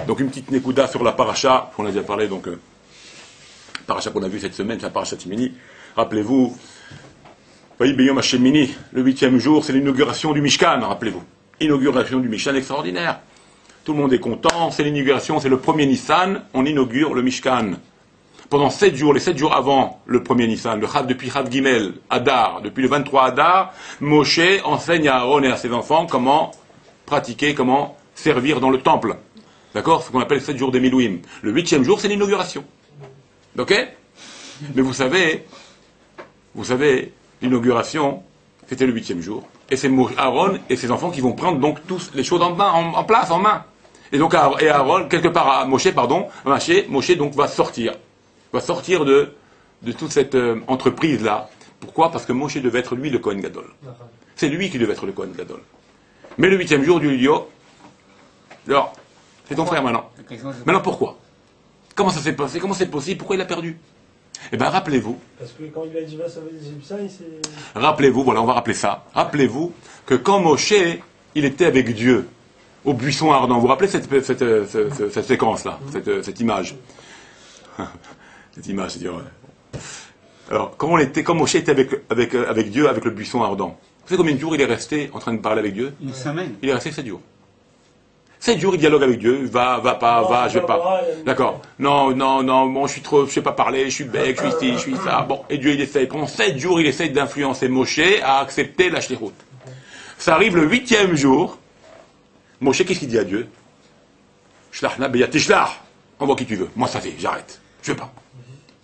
Donc une petite nekuda sur la paracha, qu'on a déjà parlé, donc paracha qu'on a vu cette semaine, c'est la paracha Shemini. Rappelez-vous, Beyom Hashemini, le 8e jour, c'est l'inauguration du Mishkan, rappelez-vous. Inauguration du Mishkan extraordinaire. Tout le monde est content, c'est l'inauguration, c'est le premier Nissan, on inaugure le Mishkan. Pendant 7 jours, les 7 jours avant le premier Nissan, depuis Chav Gimel, Adar, depuis le 23 Adar, Moshe enseigne à Aaron et à ses enfants comment pratiquer, comment servir dans le temple. D'accord? Ce qu'on appelle 7 jours des Milouim. Le 8e jour, c'est l'inauguration. Ok? Mais vous savez, l'inauguration, c'était le 8e jour. Et c'est Aaron et ses enfants qui vont prendre donc tous les choses en place, en main. Et donc, Aaron, quelque part, Moshe donc va sortir de toute cette entreprise-là. Pourquoi? Parce que Moshe devait être lui le Kohen Gadol. C'est lui qui devait être le Kohen Gadol. Mais le 8e jour, Dieu lui dit, oh, alors, c'est ton frère maintenant. Maintenant, pourquoi? Comment ça s'est passé? Comment c'est possible? Pourquoi il a perdu? Eh bien, rappelez-vous. Parce que quand il a dit va sauver les Égyptiens, il s'est... Rappelez-vous, voilà, on va rappeler ça. Rappelez-vous que quand Moshe, il était avec Dieu, au buisson ardent, vous vous rappelez cette séquence-là, cette image? Cette image, c'est dire. Alors, quand Moshe était avec Dieu, avec le buisson ardent, vous savez combien de jours il est resté en train de parler avec Dieu? Une semaine. Il est resté 7 jours. 7 jours, il dialogue avec Dieu, va pas, je vais pas. D'accord. Non, bon, je sais pas parler, je suis bec, je suis ci, je suis ça. Bon, et Dieu, il essaye. Pendant 7 jours, il essaye d'influencer Moshe à accepter la shlichut. Ça arrive le 8e jour. Moshe, qu'est-ce qu'il dit à Dieu? Shlachna beyat tishlach. Envoie qui tu veux. Moi, ça fait, j'arrête. Je veux pas.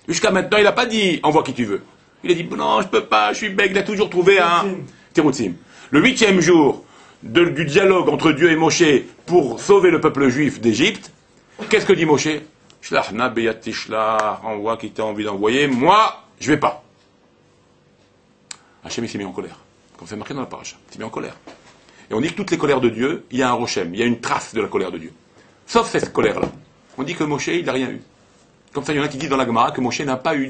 Jusqu'à maintenant, il n'a pas dit envoie qui tu veux. Il a dit non, je peux pas, je suis bec. Il a toujours trouvé un terutzim. Le 8e jour du dialogue entre Dieu et Moshe pour sauver le peuple juif d'Égypte, qu'est-ce que dit Moshe? Shlachna beyat tishlach. Envoie qui t'a envie d'envoyer. Moi, je vais pas. Hachem, il s'est mis en colère. Comme c'est marqué dans la paracha. Il s'est mis en colère. Et on dit que toutes les colères de Dieu, il y a un rochem, il y a une trace de la colère de Dieu. Sauf cette colère-là. On dit que Moshe, il n'a rien eu. Comme ça, il y en a qui disent dans la Gemara que Moshe n'a pas eu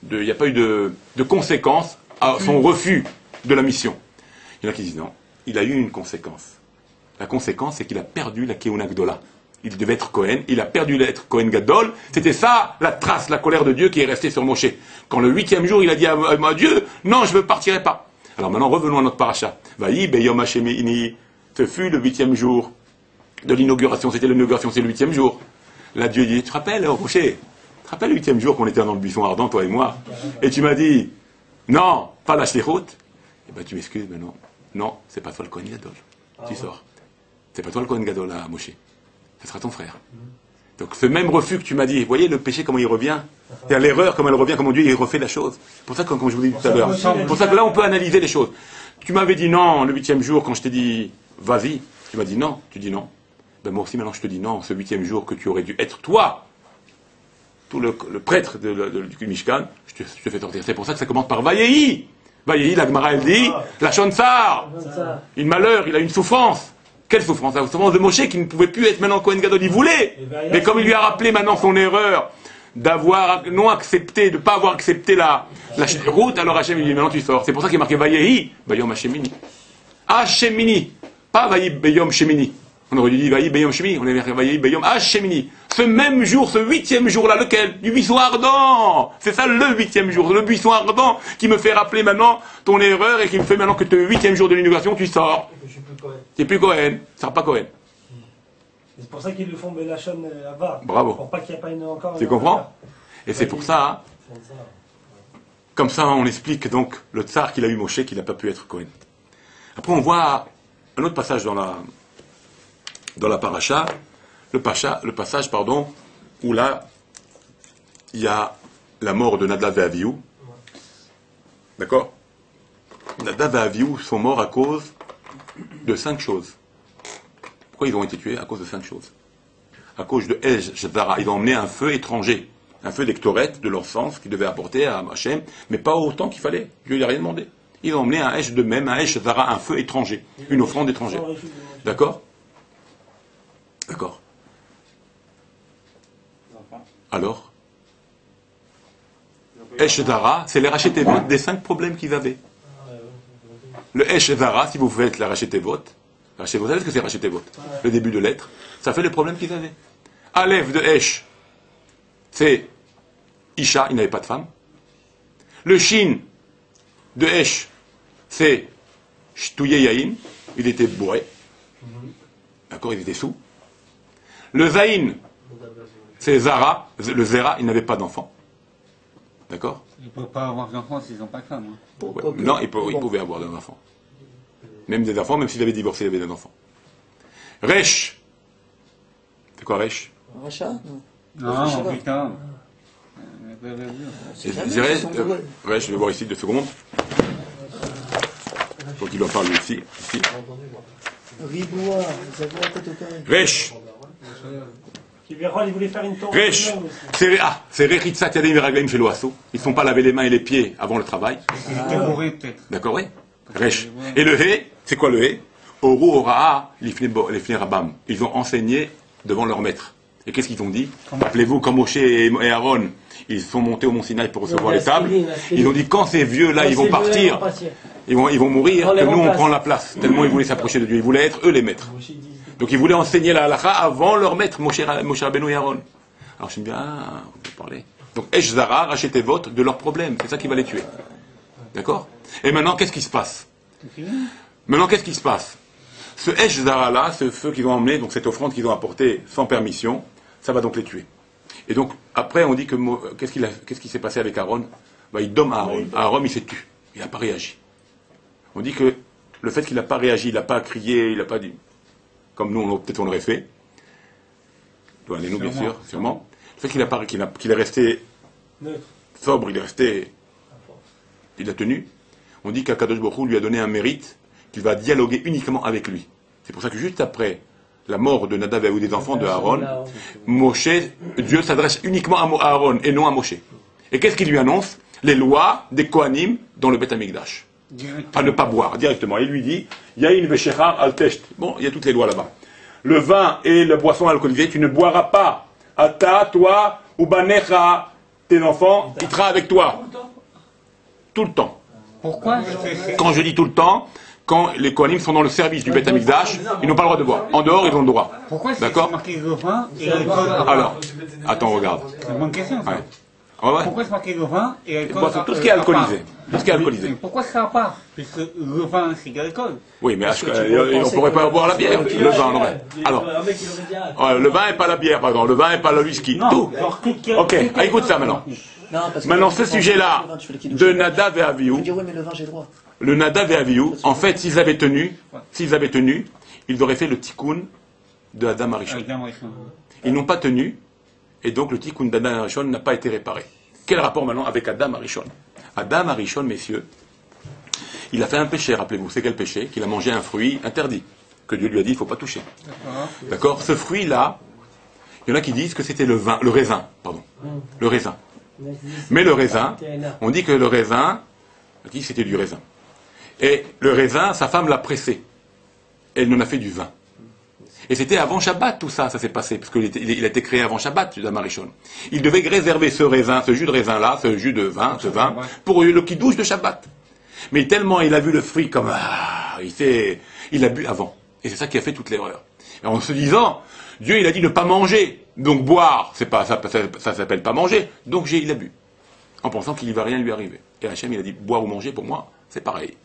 il n'y a pas eu de conséquence à son refus de la mission. Il y en a qui disent non, il a eu une conséquence. La conséquence, c'est qu'il a perdu la Keuna Gdola. Il devait être Kohen, il a perdu l'être Kohen Gadol. C'était ça, la trace, la colère de Dieu qui est restée sur Moshe. Quand le 8e jour, il a dit à Dieu, non, je ne partirai pas. Alors maintenant, revenons à notre paracha. Vaï beyom hashemini. Ce fut le 8e jour de l'inauguration. C'était l'inauguration, c'est le 8e jour. Là, Dieu dit, tu te rappelles, Moshe, tu te rappelles le 8e jour qu'on était dans le buisson ardent, toi et moi? Et tu m'as dit, non, pas la shlichut. Eh bien, tu m'excuses, mais non. Non, c'est pas toi le Kohen Gadol. Tu sors. C'est pas toi le Kohen Gadol, là, Moshe. Ce sera ton frère. Donc, ce même refus que tu m'as dit, vous voyez le péché, comment il revient? C'est l'erreur, comment elle revient, comment Dieu, il refait la chose. C'est pour ça que, comme je vous l'ai dit tout à l'heure, c'est pour ça que là, on peut analyser les choses. Tu m'avais dit non, le 8e jour, quand je t'ai dit, vas-y, tu m'as dit non, tu dis non. Ben, moi aussi, maintenant, je te dis non, ce 8e jour que tu aurais dû être toi, tout le prêtre du Mishkan, je te fais sortir. C'est pour ça que ça commence par Vayehi. Vayehi, la Gemara, elle dit, la Shonsar. Une malheur, il a une souffrance. Quelle souffrance? La souffrance de Moshe qui ne pouvait plus être maintenant Kohen Gadol. Il voulait. Mais comme il lui a rappelé maintenant son erreur d'avoir non accepté, de ne pas avoir accepté la route, alors Hachem il dit maintenant tu sors. C'est pour ça qu'il est marqué Vayehi, Bayom Hashemini. Hashemini. Pas Vayehi Bayom Shemini. On aurait dit Vayehi Bayom Shemini. On est marqué Vayehi Bayom Hashemini. Ce même jour, ce 8e jour-là, lequel? Du buisson ardent. C'est ça le 8e jour. Le buisson ardent qui me fait rappeler maintenant ton erreur et qui me fait maintenant que le 8e jour de l'inauguration, tu sors. Tu n'es plus Cohen. Tu ne seras pas Cohen. C'est pour ça qu'ils le font Belachon Abba. Bravo. Pour pas qu'il n'y ait pas encore. Tu comprends? Et c'est pour ça, comme ça, on explique donc le tsar qu'il a eu Moshe, qu'il n'a pas pu être Cohen. Après, on voit un autre passage dans la paracha, le passage, où là, il y a la mort de Nadav et Avihu. D'accord? Nadav et Avihu sont morts à cause de 5 choses. Pourquoi ils ont été tués? À cause de 5 choses. À cause de Zara. Ils ont emmené un feu étranger, un feu d'Ektoret, de leur sens, qu'ils devaient apporter à Hachem, mais pas autant qu'il fallait. Dieu n'a rien demandé. Ils ont emmené un de même, un Zara, un feu étranger, une offrande étrangère. D'accord? D'accord. Alors Zara, c'est les rachetez-votes des 5 problèmes qu'ils avaient. Le Zara, si vous faites la rachetez-vote, Rachetez, vous savez ce que c'est racheter votre? Le début de lettre. Ça fait le problème qu'ils avaient. Aleph de Esh, c'est Isha, il n'avait pas de femme. Le Shin de Esh, c'est Shtouye Yahin, il était bourré. D'accord, il était sous. Le Zahin, c'est Zara, le Zera, il n'avait pas d'enfant. D'accord? Ils ne peuvent pas avoir d'enfants s'ils n'ont pas de femme. Hein. Ouais. Non, il pouvait avoir des enfants. Même des enfants, même s'il avait divorcé, il avait des enfants. Resh. C'est quoi Resh? Rachat? Non, putain. Je dirais, Resh, je vais voir ici 2 secondes. Donc il en parle ici. Riboua, vous avez la tête au carré. Resh. Il voulait faire une tour. Resh. C'est Rechitzat Yadim Veraglaim chez l'oiseau. Ils ne sont pas laver les mains et les pieds avant le travail. Ils étaient bourrés peut-être. D'accord, oui. Resh. Et le He, c'est quoi le He? Oru Oraa Lifnei Rabam. Ils ont enseigné devant leur maître. Et qu'est-ce qu'ils ont dit? Rappelez-vous, quand Moshe et Aaron, ils sont montés au Mont Sinaï pour recevoir les tables, ils ont dit, quand ces vieux-là, ils vont partir, ils vont mourir, que nous, on prend la place. Tellement ils voulaient s'approcher de Dieu. Ils voulaient être, eux, les maîtres. Donc ils voulaient enseigner la halakha avant leur maître, Moshe Rabbeinu et Aaron. Alors je me dis, on peut parler. Donc, Esh Zara, rachetez votre de leurs problèmes. C'est ça qui va les tuer. D'accord? Et maintenant, qu'est-ce qui se passe? Maintenant, qu'est-ce qui se passe? Ce Esh Zara-là, ce feu qu'ils ont emmené, donc cette offrande qu'ils ont apportée sans permission, ça va donc les tuer. Et donc, après, on dit que qu'est-ce qui s'est passé avec Aaron? Il domme Aaron. Aaron, il s'est tué. Il n'a pas réagi. On dit que le fait qu'il n'a pas réagi, il n'a pas crié, il n'a pas dit, comme nous, peut-être on l'aurait fait. Nous, bien sûr, sûrement. Le fait qu'il est resté sobre, il a tenu. On dit qu'Akadosh Baruch Hu lui a donné un mérite qu'il va dialoguer uniquement avec lui. C'est pour ça que juste après la mort de Nadav et des enfants de Aaron, Moshe, Dieu s'adresse uniquement à Aaron et non à Moshe. Et qu'est-ce qu'il lui annonce? Les lois des Kohanim dans le Beth Amikdash. À ne pas boire directement. Il lui dit, Yain veshechar al tesht. Bon, il y a toutes les lois là-bas. Le vin et la boisson alcoolisée, tu ne boiras pas. Ata, toi, ou banecha, tes enfants, il sera avec toi. Tout le temps. Pourquoi? Quand je dis tout le temps, quand les Kohanim sont dans le service du Beth Amikdash, ils n'ont pas le droit de boire. En dehors, ils ont le droit. Pourquoi c'est d'accord? marqué le vin et l'alcool? Alors, attends, regarde. C'est une bonne question, ça. Ouais. Ouais. Pourquoi c'est marqué le vin et l'alcool? Tout ce qui est alcoolisé. Tout ce qui est alcoolisé. Mais pourquoi ça va pas? Puisque le vin, c'est de l'alcool. Oui, mais on ne pourrait pas boire la bière. Le vin, non. Alors, le vin n'est pas la bière, pardon. Le vin n'est pas le whisky. Tout. Ok, écoute ça maintenant. Maintenant, ce sujet-là de Nadav et Avihu. Le Nadav et Avihu, en fait, s'ils avaient tenu, ils auraient fait le tikkun de Adam Arishon. Ils n'ont pas tenu, et donc le tikkun d'Adam Arishon n'a pas été réparé. Quel rapport maintenant avec Adam Arishon? Adam Arishon, messieurs, il a fait un péché, rappelez-vous. C'est quel péché? Qu'il a mangé un fruit interdit, que Dieu lui a dit il ne faut pas toucher. D'accord? Ce fruit-là, il y en a qui disent que c'était le raisin. Mais le raisin, on dit que le raisin, c'était du raisin. Et le raisin, sa femme l'a pressé. Elle en a fait du vin. Et c'était avant Shabbat, tout ça s'est passé, parce qu'il a été créé avant Shabbat, Adam Arishon. Il devait réserver ce raisin, ce jus de raisin-là, ce jus de vin, pour le kiddush de Shabbat. Mais tellement il a vu le fruit comme... il a bu avant. Et c'est ça qui a fait toute l'erreur. Et en se disant, Dieu il a dit ne pas manger, donc boire, ça s'appelle pas manger, donc il a bu. En pensant qu'il ne va rien lui arriver. Et Hachem il a dit, boire ou manger, pour moi, c'est pareil.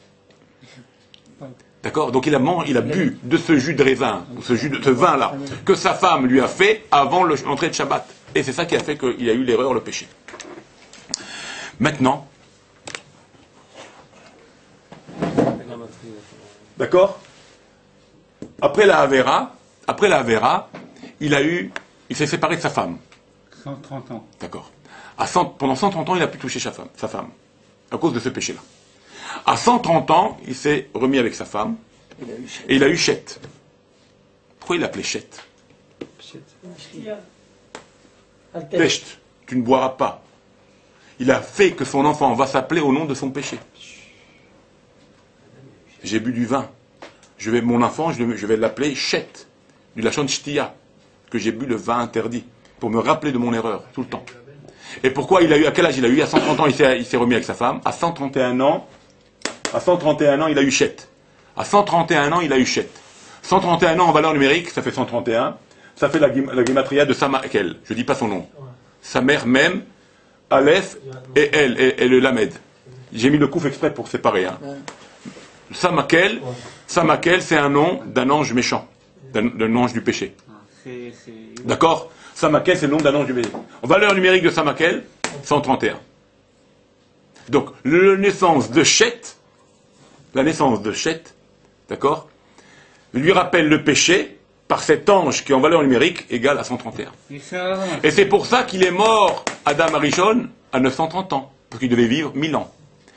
D'accord? Donc il a bu de ce jus de raisin, ou ce vin-là, que sa femme lui a fait avant l'entrée de Shabbat. Et c'est ça qui a fait qu'il y a eu l'erreur, le péché. Maintenant, d'accord? Après la Havera, il s'est séparé de sa femme. 130 ans. D'accord. Pendant 130 ans, il a pu toucher sa femme, à cause de ce péché-là. À 130 ans, il s'est remis avec sa femme, et il a eu Chet. Pourquoi il l'appelait Chet? Techt, tu ne boiras pas. Il a fait que son enfant va s'appeler au nom de son péché. J'ai bu du vin. Mon enfant, je vais l'appeler Chet, du lachon Shtia, que j'ai bu le vin interdit, pour me rappeler de mon erreur, tout le temps. Et pourquoi à quel âge il a eu? À 130 ans, il s'est remis avec sa femme. À 131 ans, il a eu Chet. À 131 ans, il a eu Chet. 131 ans en valeur numérique, ça fait 131. Ça fait la gematria de Samakel. Je dis pas son nom. Sa mère même, Aleph et elle, et le Lamed. J'ai mis le couf exprès pour séparer. Hein. Samakel, c'est un nom d'un ange méchant, d'un ange du péché. D'accord? Samakel, c'est le nom d'un ange du péché. En valeur numérique de Samakel, 131. Donc, la naissance de Chet, d'accord, lui rappelle le péché par cet ange qui, en valeur numérique, égale à 131. Et c'est pour ça qu'il est mort, Adam Arishon, à 930 ans, parce qu'il devait vivre 1000 ans.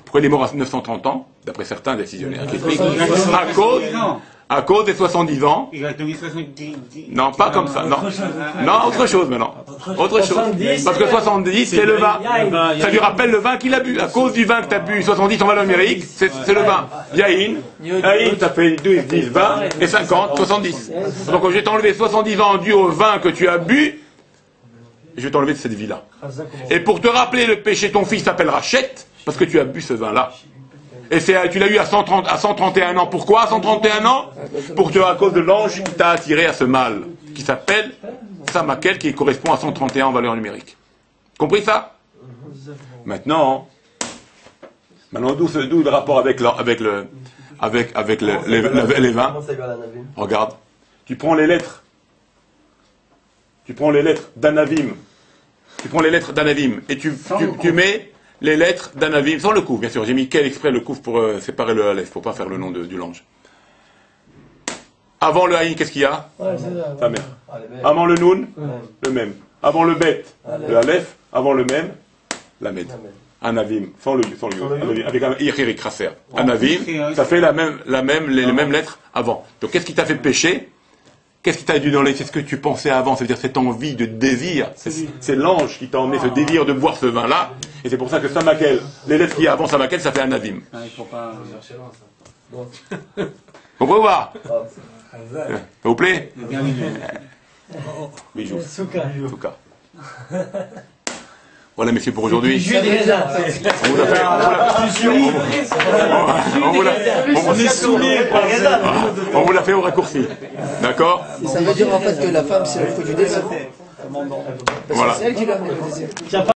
Pourquoi il est mort à 930 ans? D'après certains décisionnaires qui expliquent. À cause des 70 ans. Il a donné 70. Non, pas comme ça, non. Non, autre chose maintenant. Autre chose. Parce que 70, c'est le vin. Ça lui rappelle le vin qu'il a bu. À cause du vin que tu as bu, 70 en valeur numérique, c'est le vin. Yahin, ça fait 12, 10, 20, et 50, 70. Donc je vais t'enlever 70 ans dû au vin que tu as bu, et je vais t'enlever de cette vie-là. Et pour te rappeler le péché, ton fils s'appellera Chet, parce que tu as bu ce vin-là. Et tu l'as eu à 131 ans. Pourquoi à 131 ans? À cause de l'ange qui t'a attiré à ce mal, qui s'appelle Samakel, qui correspond à 131 en valeur numérique. Compris ça? Maintenant, d'où le rapport avec les vins? Regarde, tu prends les lettres d'Anavim, et tu mets les lettres d'Anavim, sans le couf, bien sûr. J'ai mis quel exprès le couf pour séparer le Aleph, pour pas faire le nom du l'ange. Avant le Haïn, qu'est-ce qu'il y a? Sa mère. Avant le Noun, le même. Avant le Bet, le Aleph. Avant le même, la Med. Anavim, sans le avec un Ichirik Raser. Anavim, ça fait les mêmes lettres avant. Donc qu'est-ce qui t'a fait pécher? Qu'est-ce qui t'a dû dans les... C'est ce que tu pensais avant, c'est-à-dire cette envie de désir. C'est l'ange qui t'a emmené ce désir de boire ce vin-là. Et c'est pour ça que Samakel, les lettres qu'il y a avant Samakel, ça fait un Avim. Il faut pas... On peut voir. Ça vous plaît? Bijou. Souka. Voilà, messieurs, pour aujourd'hui. On vous l'a fait au raccourci. D'accord? Ça veut dire en fait que la femme, c'est le fruit du désir. Voilà. C'est elle qui l'a amené le désir.